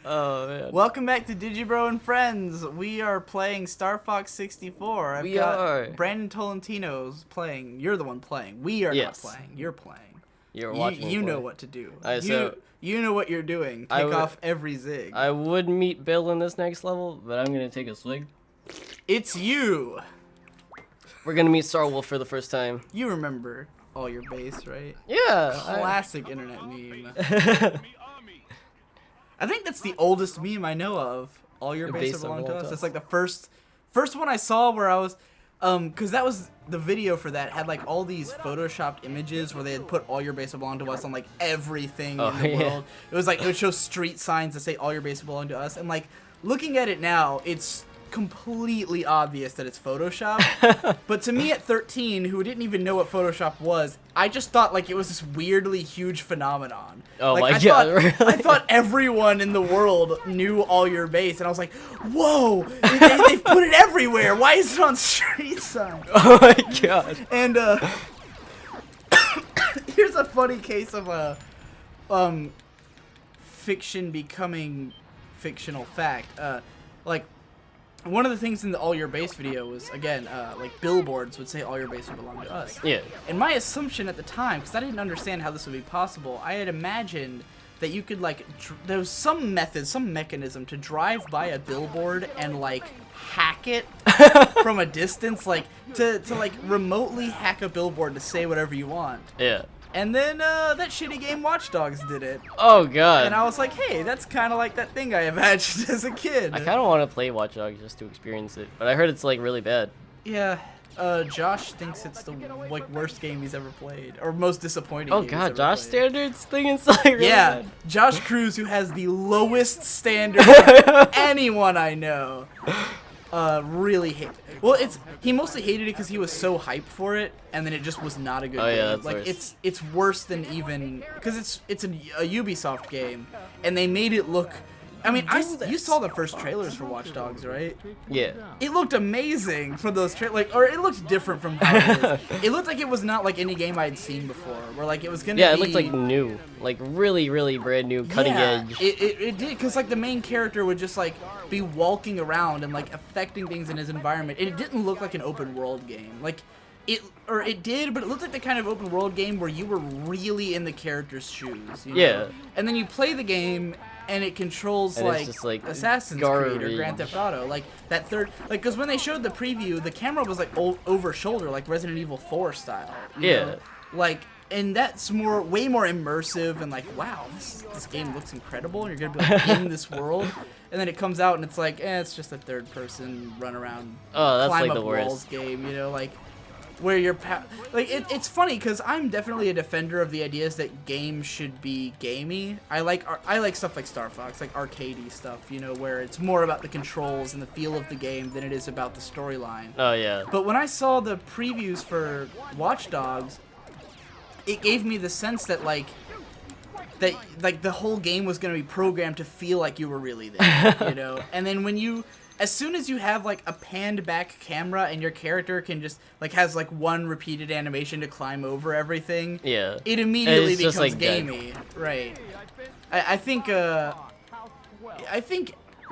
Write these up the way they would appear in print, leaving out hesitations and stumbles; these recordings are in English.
Oh man. Welcome back to Digi Bro and Friends. We are playing Star Fox 64. I've We got are. Brandon Tolentino's playing. You're the one playing. We are Yes. not playing. You're playing. You're watching me You know play. what to do. Alright, so you know what you're doing. I Kick would- off every zig. I would meet Bill in this next level, but I'm gonna take a swig. It's you. We're gonna meet Star Wolf for the first time. You remember all your base, right? Yeah. Classic internet meme. I think that's the oldest meme I know of. All your base belong to us. It's like the first one I saw where I was, cause that was the video for that had like all these photoshopped images where they had put all your base belong to us on like everything in the world. It was like it would show street signs that say all your base belong to us, and like looking at it now, it's completely obvious that it's Photoshop. But to me at 13, who didn't even know what Photoshop was, I just thought like it was this weirdly huge phenomenon. Oh like, my I god, thought, really? I thought everyone in the world knew all your base, and I was like, whoa, they've put it everywhere. Why is it on street signs? Oh my god. And here's a funny case of fiction becoming fictional fact. Like, one of the things in the all your base video was, again, like billboards would say all your base would belong to us. Yeah. And my assumption at the time, because I didn't understand how this would be possible, I had imagined that you could like, there was some method, some mechanism to drive by a billboard and like hack it from a distance, like to like remotely hack a billboard to say whatever you want. Yeah. And then that shitty game Watch Dogs did it. Oh god. And I was like, hey, that's kind of like that thing I imagined as a kid. I kind of want to play Watch Dogs just to experience it, but I heard it's like really bad. Yeah. Josh thinks it's the like worst game he's ever played, or most disappointing. Oh game god, he's Josh ever played. standards thing is like really Yeah, bad. Josh Cruz, who has the lowest standard of anyone I know, really hate. Well, he mostly hated it because he was so hyped for it, and then it just was not a good game. Yeah, that's like worse. it's worse than even because it's a Ubisoft game, and they made it look. I mean, you saw the first trailers for Watch Dogs, right? Yeah. It looked amazing for those or it looked different from how it is. It looked like it was not like any game I'd seen before, where like it was gonna Yeah, be... it looked like new, like really, really brand new, cutting edge. It did, because like the main character would just like be walking around and like affecting things in his environment, and it didn't look like an open world game. Like it did, but it looked like the kind of open world game where you were really in the character's shoes. You know? Yeah. And then you play the game, and it controls And it's like, just, like, Assassin's Creed or garbage. Grand Theft Auto, like that third, like because when they showed the preview, the camera was like over shoulder, like Resident Evil 4 style. You know? Like, and that's way more immersive and like, wow, this game looks incredible, and you're gonna be like in this world. And then it comes out and it's like, it's just a third person run around, Oh, that's climb like up the worst. walls game, you know, like. Where you're it's funny because I'm definitely a defender of the ideas that games should be gamey. I like stuff like Star Fox, like arcadey stuff, you know, where it's more about the controls and the feel of the game than it is about the storyline. Oh yeah. But when I saw the previews for Watch Dogs, it gave me the sense that like the whole game was gonna be programmed to feel like you were really there, you know. And then as soon as you have like a panned back camera and your character can just like has like one repeated animation to climb over everything, Yeah. it immediately It's just, becomes like, gamey, right? I think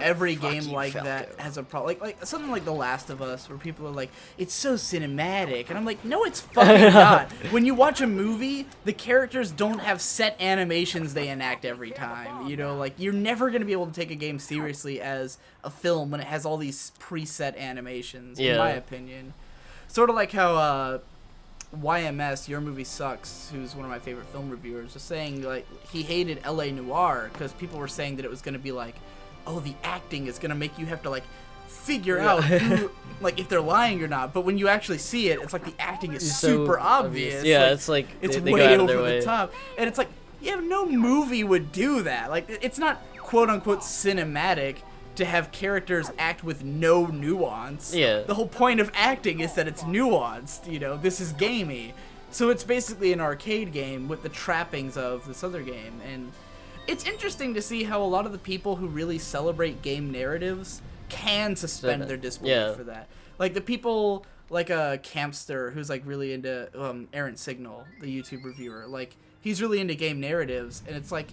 every Fuck game you, like Falco. that has a problem. Like something like The Last of Us, where people are like, it's so cinematic, and I'm like, no, it's fucking not. When you watch a movie, the characters don't have set animations they enact every time. You know, like you're never gonna be able to take a game seriously as a film when it has all these preset animations. In my opinion, sort of like how YMS, Your Movie Sucks, who's one of my favorite film reviewers, was saying like he hated LA Noire because people were saying that it was gonna be like, oh, the acting is gonna make you have to like figure out who, like if they're lying or not. But when you actually see it, it's like the acting is So super obvious. Yeah, like, it's like it's they way go out of over their way. the top, and it's like, yeah, no movie would do that. Like it's not quote unquote cinematic to have characters act with no nuance. Yeah. The whole point of acting is that it's nuanced. You know, this is gamey, so it's basically an arcade game with the trappings of this other game. And it's interesting to see how a lot of the people who really celebrate game narratives can suspend their disbelief for that. Like the people like Campster, who's like really into Aaron Signal, the YouTube reviewer. Like he's really into game narratives, and it's like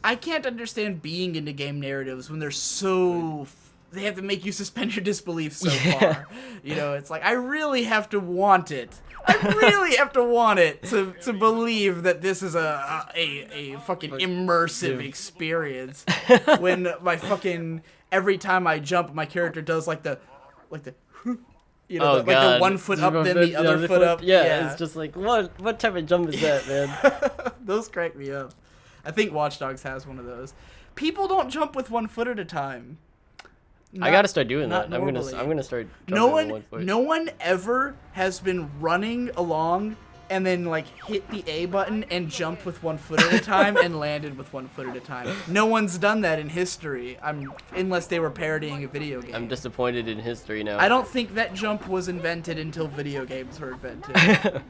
I can't understand being into game narratives when they're so they have to make you suspend your disbelief so far. You know, it's like I really have to want it. I really have to want it to believe that this is a fucking immersive experience. When my fucking every time I jump, my character does like the you know, like the 1 foot up, then the other foot up. Yeah, it's just like what type of jump is that, man? Those crack me up. I think Watch Dogs has one of those. People don't jump with 1 foot at a time. I gotta start doing that. Normally. I'm gonna start. Jumping with 1 foot. No one ever has been running along and then like hit the A button and jumped with 1 foot at a time and landed with 1 foot at a time. No one's done that in history. Unless they were parodying a video game. I'm disappointed in history now. I don't think that jump was invented until video games were invented.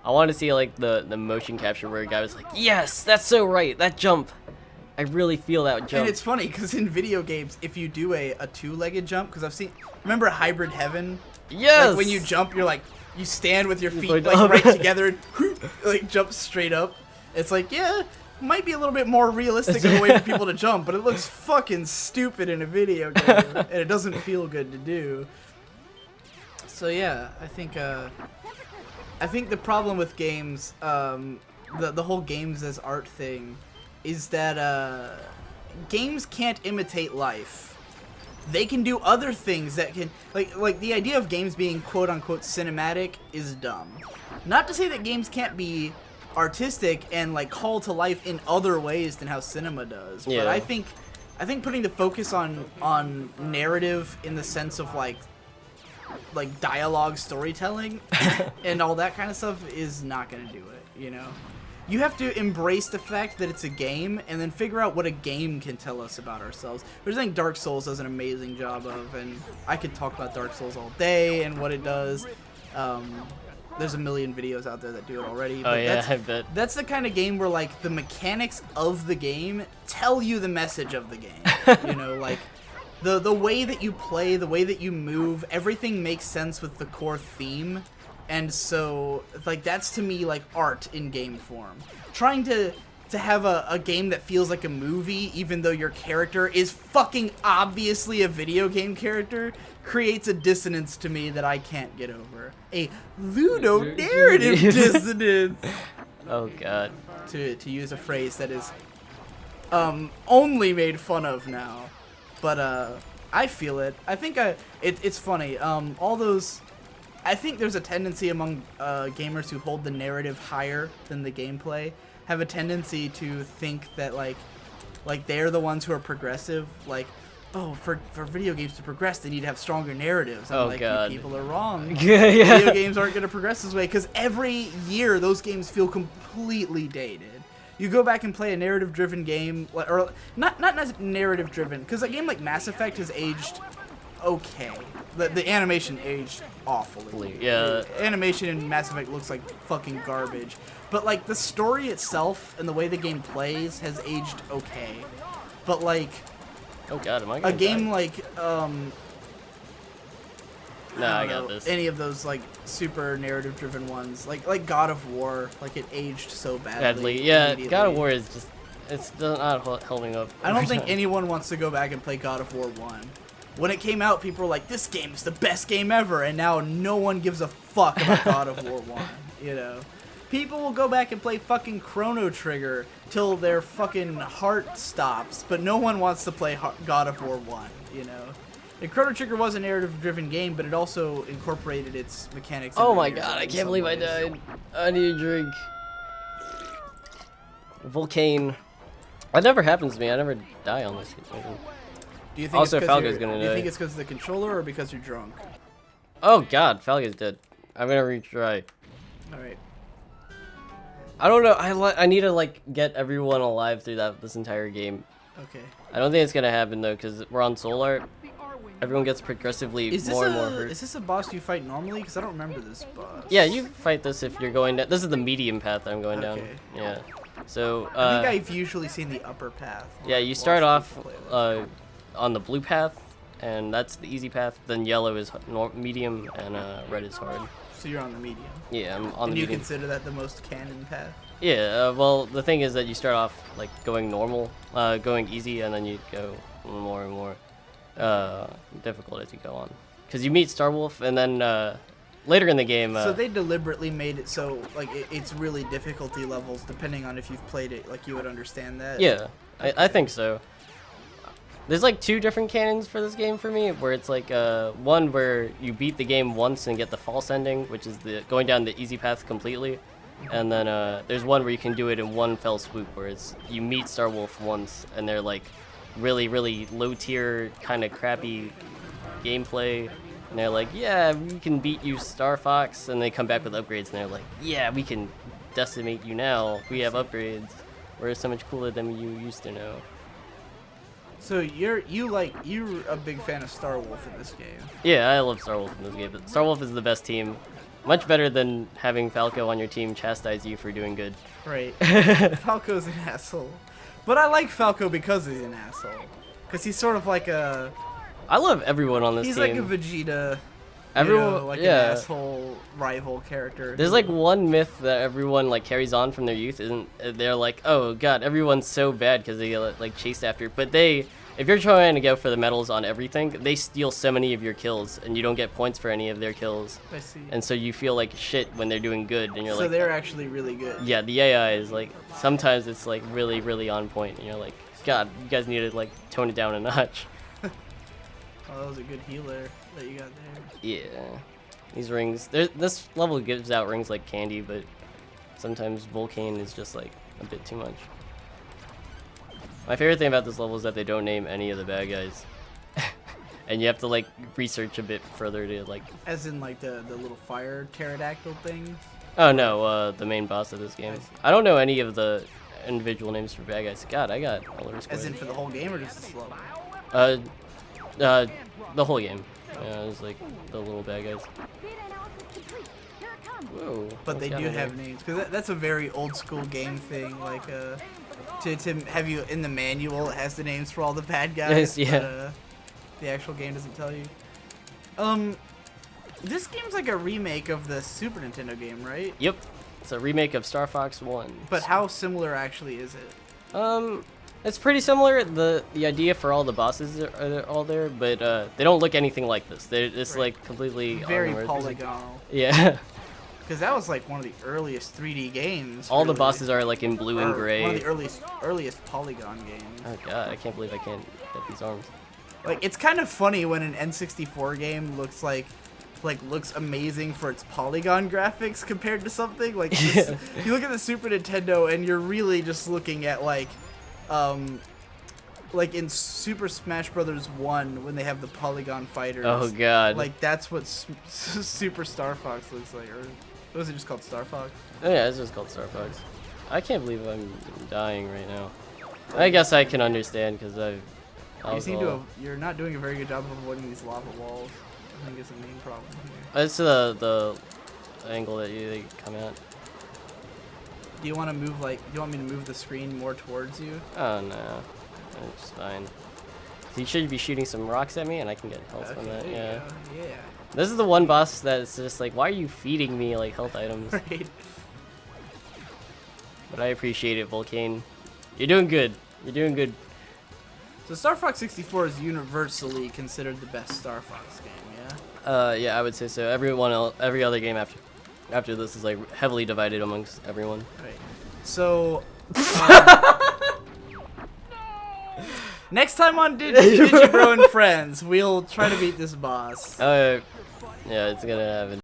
I want to see like the motion capture where a guy was like, yes, that's so right, that jump. I really feel that jump. And it's funny because in video games, if you do a two-legged jump, because remember Hybrid Heaven? Yes. Like when you jump, you're like, you stand with your feet going like up. right together and like jump straight up. It's like, yeah, might be a little bit more realistic of a way for people to jump, but it looks fucking stupid in a video game, and it doesn't feel good to do. So yeah, I think the problem with games, the whole games as art thing, is that games can't imitate life. They can do other things that can like the idea of games being quote unquote cinematic is dumb. Not to say that games can't be artistic and like call to life in other ways than how cinema does. Yeah. But I think putting the focus on narrative in the sense of like dialogue storytelling and all that kind of stuff is not gonna do it, you know? You have to embrace the fact that it's a game and then figure out what a game can tell us about ourselves. Which I think Dark Souls does an amazing job of, and I could talk about Dark Souls all day and what it does. There's a million videos out there that do it already. Oh yeah, I bet. That's the kind of game where like the mechanics of the game tell you the message of the game. You know, like the way that you play, the way that you move, everything makes sense with the core theme. And so, like, that's to me, like, art in game form. Trying to have a game that feels like a movie, even though your character is fucking obviously a video game character, creates a dissonance to me that I can't get over. A ludonarrative dissonance! Oh, God. To use a phrase that is only made fun of now. But, I feel it. I think it's funny. All those... I think there's a tendency among gamers who hold the narrative higher than the gameplay, have a tendency to think that like they're the ones who are progressive. Like, oh, for video games to progress, they need to have stronger narratives. I'm like, God. you people are wrong. Yeah. Video games aren't going to progress this way because every year those games feel completely dated. You go back and play a narrative-driven game, or not narrative-driven, because a game like Mass Effect has aged okay. The animation aged awfully. Yeah. The animation in Mass Effect looks like fucking garbage. But like the story itself and the way the game plays has aged okay. But like Oh God, am I a gonna game die? like I don't got know, this. any of those like super narrative driven ones, like God of War, like it aged so badly. Yeah, immediately. God of War is just, it's not holding up. I don't every think time. anyone wants to go back and play God of War 1. When it came out, people were like, this game is the best game ever, and now no one gives a fuck about God of War 1, you know? People will go back and play fucking Chrono Trigger till their fucking heart stops, but no one wants to play God of War 1, you know? And Chrono Trigger was a narrative-driven game, but it also incorporated its mechanics. Oh into my narrative God, I in can't some believe I ways. died. I need a drink. Volcane. That never happens to me. I never die on this. Do you think Also, it's 'cause Falco's you're- gonna Do you die. think it's because of the controller or because you're drunk? Oh God, Falco's dead. I'm gonna retry. Alright. I don't know. I need to like get everyone alive through this entire game. Okay. I don't think it's gonna happen though, because we're on Solar. Everyone gets progressively Is this more and more hurt. Is this a boss you fight normally? Because I don't remember this boss. Yeah, you fight this if you're going down. This is the medium path that I'm going down. Okay. Yeah. So. I think I've usually seen the upper path. Yeah, you start off on the blue path, and that's the easy path. Then yellow is medium, and red is hard. So you're on the medium. Yeah, I'm on And the you medium. consider that the most canon path? Yeah, well, the thing is that you start off like going normal, going easy, and then you go more and more difficult as you go on. Because you meet Starwolf, and then later in the game. So they deliberately made it so like it's really difficulty levels depending on if you've played it. Like you would understand that. Yeah, I think so. There's like 2 different canons for this game for me, where it's like one where you beat the game once and get the false ending, which is the going down the easy path completely, and then there's one where you can do it in one fell swoop, where it's you meet Starwolf once and they're like really low tier kind of crappy gameplay, and they're like, yeah, we can beat you, Star Fox, and they come back with upgrades and they're like, yeah, we can decimate you now, we have upgrades, we're so much cooler than you used to know. So you're a big fan of Starwolf in this game. Yeah, I love Starwolf in this game, but Starwolf is the best team. Much better than having Falco on your team chastise you for doing good. Right. Falco's an asshole. But I like Falco because he's an asshole. Because he's sort of like a... I love everyone on this he's team. He's like a Vegeta, everyone, like yeah. an asshole rival character. There's like one myth that everyone like carries on from their youth, isn't they're like, oh god, everyone's so bad because they get like chased after. But they, if you're trying to go for the medals on everything, they steal so many of your kills, and you don't get points for any of their kills. I see. And so you feel like shit when they're doing good, and you're so like... they're actually really good. Yeah, the AI is like, sometimes it's like really on point, and you're like, god, you guys need to like tone it down a notch. Oh, that was a good healer that you got there. Yeah. These rings, this level gives out rings like candy, but sometimes Volcane is just like a bit too much. My favorite thing about this level is that they don't name any of the bad guys. And you have to like research a bit further to like... As in like the little fire pterodactyl things? Oh no, the main boss of this game. I don't know any of the individual names for bad guys. God, I got all the As in for the whole game or just this level? The whole game. Yeah, it was like the little bad guys. Whoa, but they do have names, because that's a very old school game thing. Like, to have you in the manual, it has the names for all the bad guys. Yeah. But, the actual game doesn't tell you. This game's like a remake of the Super Nintendo game, right? Yep. It's a remake of Star Fox 1. But how similar actually is it? It's pretty similar. The idea for all the bosses are all there, but they don't look anything like this. They're just like completely very polygonal. Yeah. Because that was like one of the earliest 3D games. All the bosses are like in blue and gray. One of the earliest polygon games. Oh god, I can't believe I can't get these arms. Like, it's kind of funny when an N64 game looks looks amazing for its polygon graphics compared to something like this. You look at the Super Nintendo and you're really just looking at like in Super Smash Bros. 1 when they have the polygon fighters. Oh god. Like that's what Super Star Fox looks like, or was it just called Star Fox? Oh yeah, it's just called Star Fox. I can't believe I'm dying right now. I guess I can understand because you're not doing a very good job of avoiding these lava walls. I think it's the main problem here. It's the angle that they come at. Do you want to move do you want me to move the screen more towards you? Oh no, it's fine. You should be shooting some rocks at me, and I can get health from that. Yeah. Yeah. This is the one boss that's just like, why are you feeding me like health items? Right. But I appreciate it, Volcane. You're doing good. You're doing good. So Star Fox 64 is universally considered the best Star Fox game, yeah? Yeah, I would say so. Every other game after this is like heavily divided amongst everyone. Right. So next time on Digi Bro and Friends, we'll try to beat this boss. Yeah, it's gonna happen.